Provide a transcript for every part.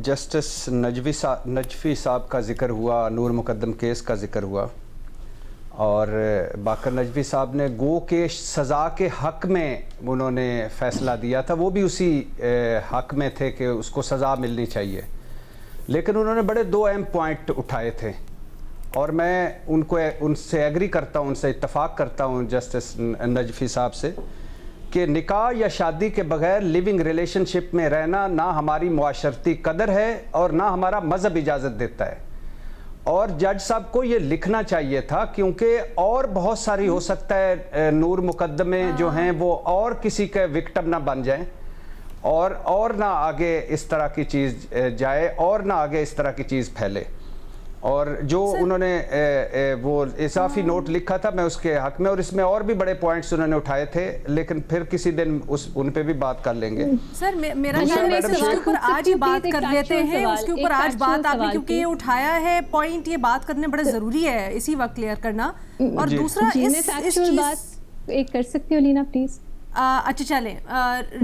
Justice Najafi साहब का ज़िक्र हुआ, नूर मुकद्दम केस का ज़िक्र हुआ, और बाकर नजफी साहब ने गो के सज़ा के हक़ में उन्होंने फ़ैसला दिया था, वो भी उसी हक़ में थे कि उसको सज़ा मिलनी चाहिए। लेकिन उन्होंने बड़े दो अहम पॉइंट उठाए थे और मैं उनसे एग्री करता हूँ, उनसे इत्तफ़ाक़ करता हूँ जस्टिस नजफी साहब से, कि निकाह या शादी के बगैर लिविंग रिलेशनशिप में रहना ना हमारी मुआशरती कदर है और ना हमारा मज़हब इजाज़त देता है। और जज साहब को ये लिखना चाहिए था, क्योंकि और बहुत सारी हो सकता है नूर मुकद्दमे जो हैं वो और किसी के विक्टिम ना बन जाएं और ना आगे इस तरह की चीज़ जाए और ना आगे इस तरह की चीज़ फैले। और जो उन्होंने वो इजाफी नोट लिखा था मैं उसके हक में, और इसमें और भी बड़े पॉइंट्स उन्होंने उठाए थे, लेकिन फिर किसी दिन उन पे भी बात कर लेंगे। सर मेरा ख्याल है इसके ऊपर आज ही बात कर लेते हैं, उसके ऊपर आज बात आपने क्योंकि ये उठाया है पॉइंट, ये बात करने बड़ा जरूरी है, इसी वक्त क्लियर करना। और दूसरा इस बात एक कर सकती हो लीना प्लीज? अच्छा चलें,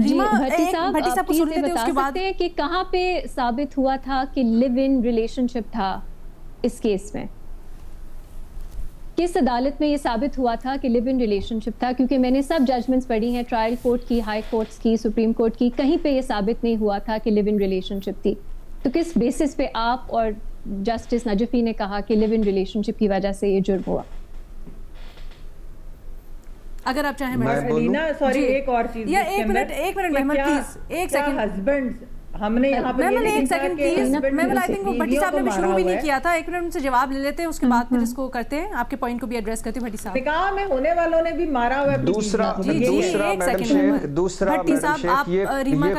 रीमा भट्टी साहब सुन लेते हैं, उसके बाद कि कहाँ पे साबित हुआ था कि लिव इन रिलेशनशिप था इस केस में, किस अदालत में ये साबित हुआ था कि लिव इन रिलेशनशिप था? क्योंकि मैंने सब जजमेंट्स पढ़ी हैं, ट्रायल कोर्ट की, हाई कोर्ट्स की, सुप्रीम कोर्ट की, कहीं पे ये साबित नहीं हुआ था कि लिव इन रिलेशनशिप थी। तो किस बेसिस पे आप और जस्टिस नजफी ने कहा कि लिव इन रिलेशनशिप की वजह से ये जुर्म हुआ? अगर आप चाहें लीना, सॉरी एक और चीज, या एक मिनट मेहमद प्लीज, एक सेकंड। हस्बैंड हमने यहाँ पर एक सेकंड प्लीज, मैं आई थिंक भट्टी साहब ने भी शुरू भी नहीं किया था, एक मिनट से जवाब ले लेते हैं, उसके बाद फिर इसको करते हैं, आपके पॉइंट को भी एड्रेस करते हैं। भट्टी साहब, निकाह में होने वालों ने भी मारा हुआ है। दूसरा मैडम शेख, ये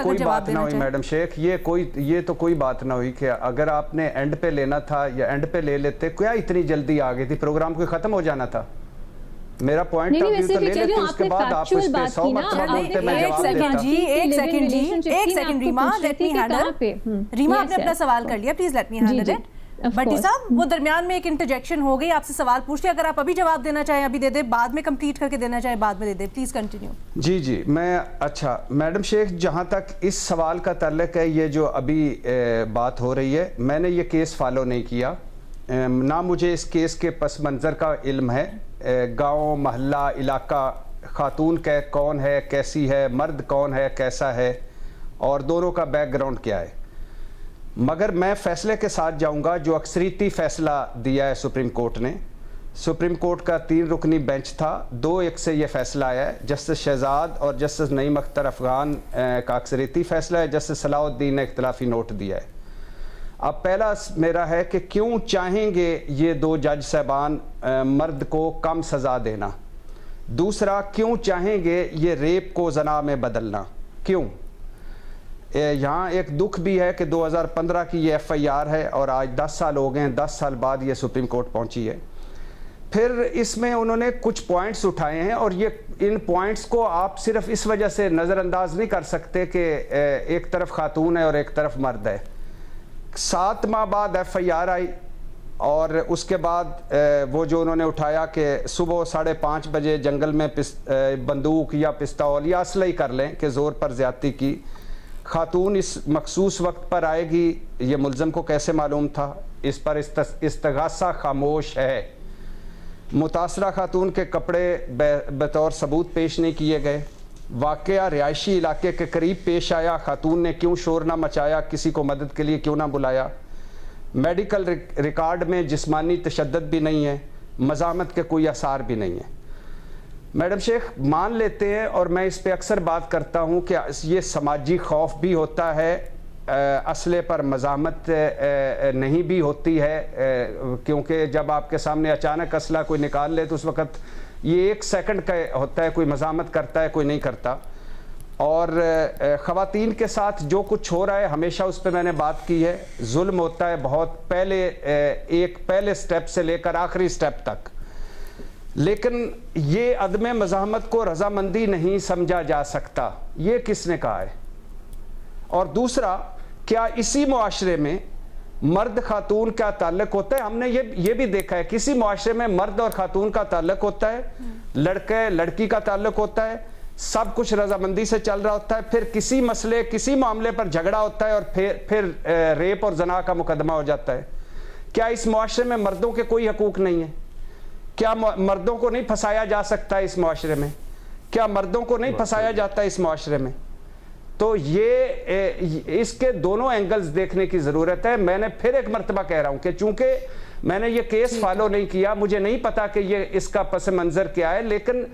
कोई बात ना हुई मैडम शेख, ये तो कोई बात ना हुई कि अगर आपने एंड पे लेना था या एंड पे ले लेते, क्या इतनी जल्दी आ गई थी? प्रोग्राम को खत्म हो जाना था। मेरा पॉइंट ऑफ व्यू तो ले लेते, उसके बाद आप उस पे 100 मरतबा बोलते, मैं जवाब देता। एक second Reema, let me handle. Reema आपने अपना सवाल कर लिया, please let me handle it. Bhatti साहब, वो दरमियान में एक इंटरजेक्शन हो गई, आपसे सवाल पूछ लिया, अगर आप अभी जवाब देना चाहें अभी दे दे, बाद में कंप्लीट करके देना चाहें बाद में दे दे, प्लीज कंटिन्यू। जी मैं अच्छा मैडम शेख, जहाँ तक इस सवाल का ताल्लुक है, ये जो अभी बात हो रही है, मैंने ये केस फॉलो नहीं किया, ना मुझे इस केस के पस मंज़र का इल्म है, गांव महल्ला इलाका, खातून कौन है, कैसी है, मर्द कौन है, कैसा है, और दोनों का बैकग्राउंड क्या है। मगर मैं फ़ैसले के साथ जाऊंगा जो अक्सरीती फ़ैसला दिया है सुप्रीम कोर्ट ने। सुप्रीम कोर्ट का 3 रुकनी बेंच था, 2-1 से ये फ़ैसला आया है। जस्टिस शहजाद और जस्टिस नईम अख्तर अफ़गान का अक्सरीती फ़ैसला है, जस्टिस सलाउद्दीन ने इख्तलाफी नोट दिया है। अब पहला मेरा है कि क्यों चाहेंगे ये 2 जज साहबान मर्द को कम सज़ा देना? दूसरा, क्यों चाहेंगे ये रेप को जना में बदलना? क्यों? यहाँ एक दुख भी है कि 2015 की ये FIR है और आज 10 साल हो गए हैं, 10 साल बाद ये सुप्रीम कोर्ट पहुँची है। फिर इसमें उन्होंने कुछ पॉइंट्स उठाए हैं और ये इन पॉइंट्स को आप सिर्फ इस वजह से नज़रअंदाज नहीं कर सकते कि एक तरफ खातून है और एक तरफ मर्द है। 7 माह बाद FIR आई और उसके बाद वो जो उन्होंने उठाया कि सुबह 5:30 बजे जंगल में बंदूक या पिस्तौल या असलही कर लें कि ज़ोर पर ज़्यादती की, खातून इस मखसूस वक्त पर आएगी, ये मुल्ज़म को कैसे मालूम था? इस पर इस्तगासा खामोश है। मुतासरा खातून के कपड़े बतौर सबूत पेश नहीं किए गए। वाक़या रिहायशी इलाके के करीब पेश आया, खातून ने क्यों शोर ना मचाया, किसी को मदद के लिए क्यों ना बुलाया? मेडिकल रिकॉर्ड में जिस्मानी तशद्दुद भी नहीं है, मज़ामत के कोई आसार भी नहीं है। मैडम शेख, मान लेते हैं और मैं इस पे अक्सर बात करता हूँ कि ये समाजी खौफ भी होता है, असले पर मज़ामत नहीं भी होती है, क्योंकि जब आपके सामने अचानक असला कोई निकाल ले तो उस वक़्त ये 1 सेकंड का होता है, कोई मज़ामत करता है, कोई नहीं करता। और ख़वातीन के साथ जो कुछ हो रहा है, हमेशा उस पर मैंने बात की है, जुल्म होता है बहुत पहले स्टेप से लेकर आखिरी स्टेप तक। लेकिन ये अदम मज़ाहमत को रजामंदी नहीं समझा जा सकता, ये किसने कहा है? और दूसरा, क्या इसी मुआशरे में मर्द खातून का ताल्लुक होता है? हमने ये भी देखा है, किसी मुआशरे में मर्द और खातून का ताल्लुक होता है, लड़के लड़की का ताल्लुक होता है, सब कुछ रजामंदी से चल रहा होता है, फिर किसी मसले किसी मामले पर झगड़ा होता है और फिर रेप और जना का मुकदमा हो जाता है। क्या इस मुआशरे में मर्दों के कोई हकूक नहीं है? क्या मर्दों को नहीं फंसाया जा सकता इस मुआशरे में? क्या मर्दों को नहीं फंसाया जाता इस मुआशरे में? तो ये इसके दोनों एंगल्स देखने की ज़रूरत है। मैंने फिर एक मर्तबा कह रहा हूं कि चूंकि मैंने ये केस फॉलो नहीं किया, मुझे नहीं पता कि ये इसका पस मंज़र क्या है, लेकिन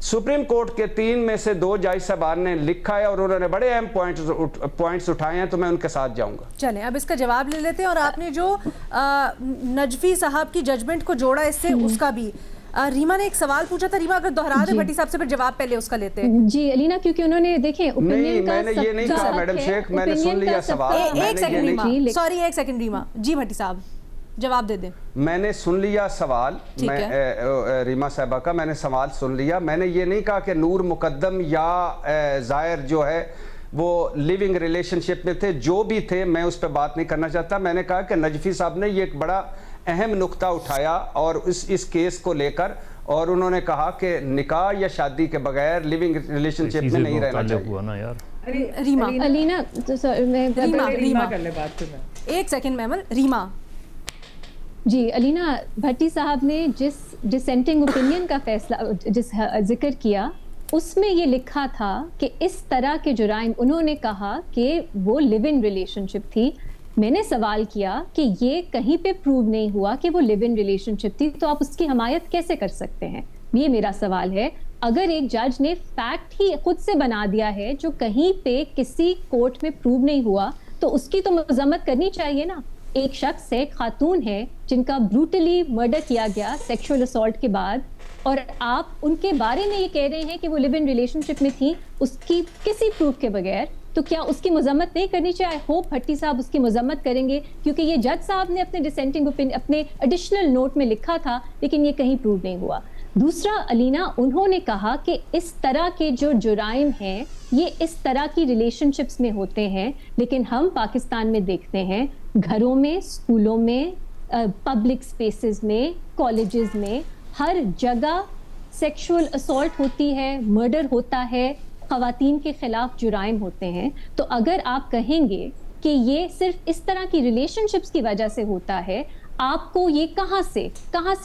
सुप्रीम कोर्ट के 3 में से 2 जज साहबान ने लिखा है और उन्होंने बड़े अहम पॉइंट्स उठाए हैं, तो मैं उनके साथ जाऊंगा। चलें, अब इसका जवाब ले लेते हैं। और आपने जो नजफी साहब की जजमेंट को जोड़ा इससे, उसका भी रीमा ने एक सवाल पूछा था। रीमा अगर दोहरा दे भट्टी साहब से, फिर जवाब पहले उसका लेते हैं। जी अलीना, क्योंकि उन्होंने देखें नहीं, मैंने ये नहीं कहा मैडम शेख, मैंने सुन लिया सवाल। एक सेकंड रीमा, सॉरी एक सेकंड रीमा जी, भट्टी साहब जवाब दे दें। मैंने सुन लिया सवाल, मैं रीमा साहबा का मैंने सवाल सुन लिया। मैंने ये नहीं कहा कि नूर मुकद्दम या जाहिर जो है वो लिविंग रिलेशनशिप में थे, जो भी थे मैं उस पर बात नहीं करना चाहता। मैंने कहा कि नजफी साहब ने ये एक बड़ा अहम नुक्ता उठाया और इस केस को लेकर, और उन्होंने कहा कि निकाह या शादी के बगैर लिविंग रिलेशनशिप में नहीं रहना चाहिए। हुआ ना यार। रीमा, अलीना तो रीमा कर ले बात तुम्हें। एक सेकंड मैमल, रीमा जी। अलीना, भट्टी साहब ने जिस डिसेंटिंग ओपिनियन का फैसला जिस जिक्र किया, उसमें ये लिखा था कि इस तरह के जुराइम, उन्होंने कहा कि वो लिव इन रिलेशनशिप थी। मैंने सवाल किया कि ये कहीं पे प्रूव नहीं हुआ कि वो लिव इन रिलेशनशिप थी, तो आप उसकी हमायत कैसे कर सकते हैं? ये मेरा सवाल है। अगर एक जज ने फैक्ट ही खुद से बना दिया है जो कहीं पे किसी कोर्ट में प्रूव नहीं हुआ, तो उसकी तो मजम्मत करनी चाहिए ना। एक शख्स है, खातून है, जिनका ब्रूटली मर्डर किया गया सेक्सुअल असॉल्ट के बाद, और आप उनके बारे में ये कह रहे हैं कि वो लिव इन रिलेशनशिप में थी, उसकी किसी प्रूफ के बगैर, तो क्या उसकी मजम्मत नहीं करनी चाहिए? होप भट्टी साहब उसकी मजम्मत करेंगे, क्योंकि ये जज साहब ने अपने डिसेंटिंग ओपिनियन अपने एडिशनल नोट में लिखा था, लेकिन ये कहीं प्रूव नहीं हुआ। दूसरा, अलीना, उन्होंने कहा कि इस तरह के जो जुराइम हैं ये इस तरह की रिलेशनशिप्स में होते हैं, लेकिन हम पाकिस्तान में देखते हैं घरों में, स्कूलों में, पब्लिक स्पेसेस में, कॉलेजेस में, हर जगह सेक्सुअल असॉल्ट होती है, मर्डर होता है, ख़वातीन के खिलाफ जुराइम होते हैं। तो अगर आप कहेंगे कि ये सिर्फ इस तरह की रिलेशनशिप्स की वजह से होता है, आपको ये कहाँ से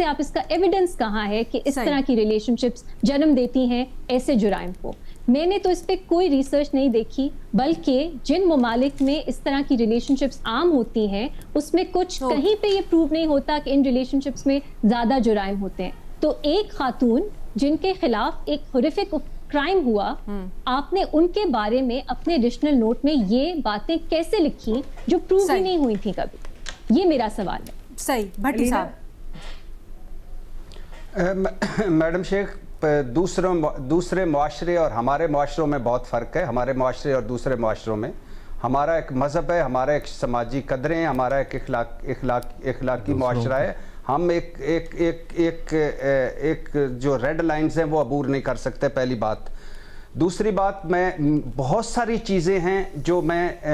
आप इसका एविडेंस कहाँ है कि इस तरह की रिलेशनशिप्स जन्म देती हैं ऐसे जुराइम को? मैंने तो इस पे कोई रिसर्च नहीं देखी, बल्कि जिन ममालिक में इस तरह की रिलेशनशिप्स आम होती हैं उसमें कुछ कहीं पे ये प्रूव नहीं होता कि इन रिलेशनशिप्स में ज़्यादा जुराइम होते हैं। तो एक खातून जिनके खिलाफ एक हॉरिफिक क्राइम हुआ, आपने उनके बारे में अपने एडिशनल नोट में ये बातें कैसे लिखी जो प्रूव ही नहीं हुई थी कभी? ये मेरा सवाल है। सही, भट्टी साहब। मैडम शेख, दूसरे मुआशरे और हमारे मुआशरों में बहुत फ़र्क है। हमारे मुआशरे और दूसरे मुआशरों में हमारा एक मज़हब है, हमारा एक समाजी कदरें हैं, हमारा एक इखलाकी मुआशरा है। हम एक जो रेड लाइंस हैं वो अबूर नहीं कर सकते, पहली बात। दूसरी बात, मैं बहुत सारी चीज़ें हैं जो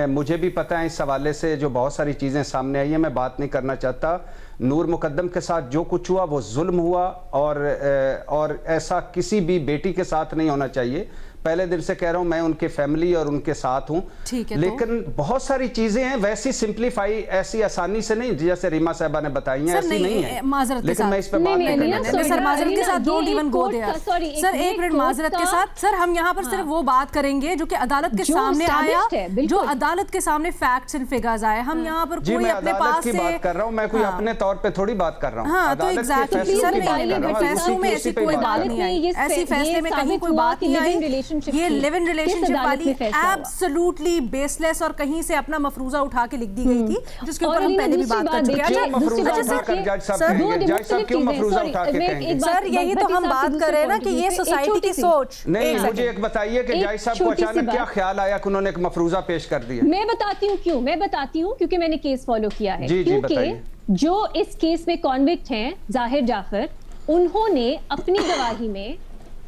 मुझे भी पता है इस हवाले से, जो बहुत सारी चीज़ें सामने आई हैं, मैं बात नहीं करना चाहता। नूर मुकद्दम के साथ जो कुछ हुआ वो जुल्म हुआ, और ऐसा किसी भी बेटी के साथ नहीं होना चाहिए। पहले दिन से कह रहा हूं, मैं उनके फैमिली और उनके साथ हूं, लेकिन बहुत सारी चीजें हैं वैसी सिंपलिफाई ऐसी आसानी से नहीं जैसे रीमा साहबा ने बताई हैं, ऐसी नहीं है। लेकिन मैं इस पर बात नहीं करना चाहता। सर माजरत के साथ don't even go there. Sir एक मिनट माजरत के साथ, सर हम यहाँ पर सिर्फ वो बात करेंगे जो कि अदालत के सामने आया, जो अदालत के सामने फैक्ट्स एंड फिगर्स आए। हम यहाँ पर कोई अपने पास से बात कर रहा हूँ, मैं कोई अपने तौर पे थोड़ी बात कर रहा हूँ। हाँ, तो एग्जैक्टली सर, फैसलों में ऐसी कोई बात नहीं आई, ऐसी फैसले में कहीं कोई बात नहीं आई। ये लिव इन रिलेशनशिप वाली एब्सोल्युटली बेसलेस और कहीं से अपना मफरूजा उठा के लिख दी गई थी, जिसके ऊपर हम पहले भी बात कर चुके हैं। सर यही तो हम बात कर रहे हैं ना कि ये सोसाइटी की सोच। नहीं, मुझे एक बताइए कि जज साहब को अचानक क्या ख्याल आया कि उन्होंने एक मफरूजा पेश कर दिया? मैं बताती हूँ क्यों, क्योंकि मैंने केस फॉलो किया है। क्योंकि जो इस केस में कॉन्विक्ट हैं जाहिर जाफर, उन्होंने अपनी गवाही में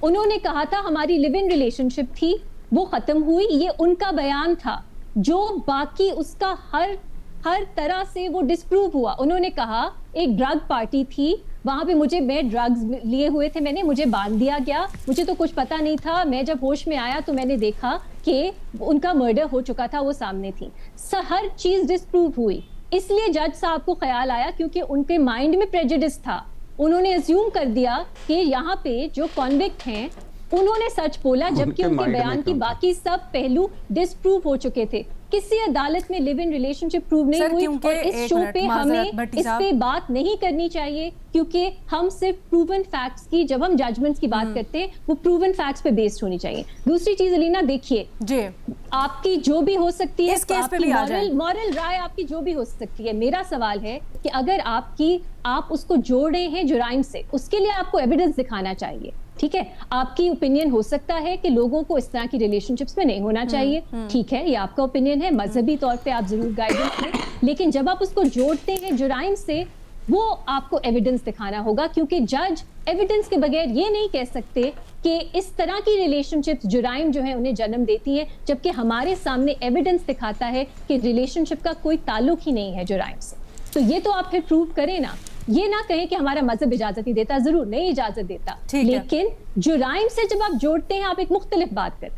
उन्होंने कहा था हमारी लिव इन रिलेशनशिप थी, वो खत्म हुई, ये उनका बयान था। जो बाकी उसका हर तरह से वो डिस्प्रूव हुआ। उन्होंने कहा एक ड्रग पार्टी थी, वहां पे मैं ड्रग्स लिए हुए थे, मुझे बांध दिया गया, मुझे तो कुछ पता नहीं था। मैं जब होश में आया तो मैंने देखा कि उनका मर्डर हो चुका था, वो सामने थी। हर चीज डिस्प्रूव हुई। इसलिए जज साहब को ख्याल आया, क्योंकि उनके माइंड में प्रेजुडिस था, उन्होंने अज्यूम कर दिया कि यहाँ पे जो कॉन्विक्ट हैं उन्होंने सच बोला, जबकि उनके बयान की बाकी सब पहलू डिस्प्रूव हो चुके थे। किसी अदालत में लिव इन रिलेशनशिप प्रूव नहीं हुई, और इस शो पे हमें इस पे बात नहीं करनी चाहिए, क्योंकि हम सिर्फ प्रूवन फैक्ट्स की, जब हम जजमेंट्स की बात करते हैं वो प्रूवन फैक्ट्स पे बेस्ड होनी चाहिए। दूसरी चीज अलीना, देखिए आपकी जो भी हो सकती है, इस केस पे भी मॉरल राय आपकी जो भी हो सकती है, मेरा सवाल है कि अगर आप उसको जोड़ रहे हैं जुराइम से, उसके लिए आपको एविडेंस दिखाना चाहिए। ठीक है, आपकी ओपिनियन हो सकता है कि लोगों को इस तरह की रिलेशनशिप्स में नहीं होना चाहिए, ठीक है, ये आपका ओपिनियन है, मजहबी तौर पे आप जरूर गाइडेंस दें, लेकिन जब आप उसको जोड़ते हैं जुराइम से, वो आपको एविडेंस दिखाना होगा, क्योंकि जज एविडेंस के बगैर ये नहीं कह सकते कि इस तरह की रिलेशनशिप्स जुराइम जो है उन्हें जन्म देती है, जबकि हमारे सामने एविडेंस दिखाता है कि रिलेशनशिप का कोई ताल्लुक ही नहीं है जुराइम से। तो ये तो आप फिर प्रूव करें ना, ये ना कहें कि हमारा मजहब इजाजत नहीं देता, जरूर नहीं इजाजत देता, लेकिन जुराइम से जब आप जोड़ते हैं, आप एक मुख्तलिफ बात करते हैं।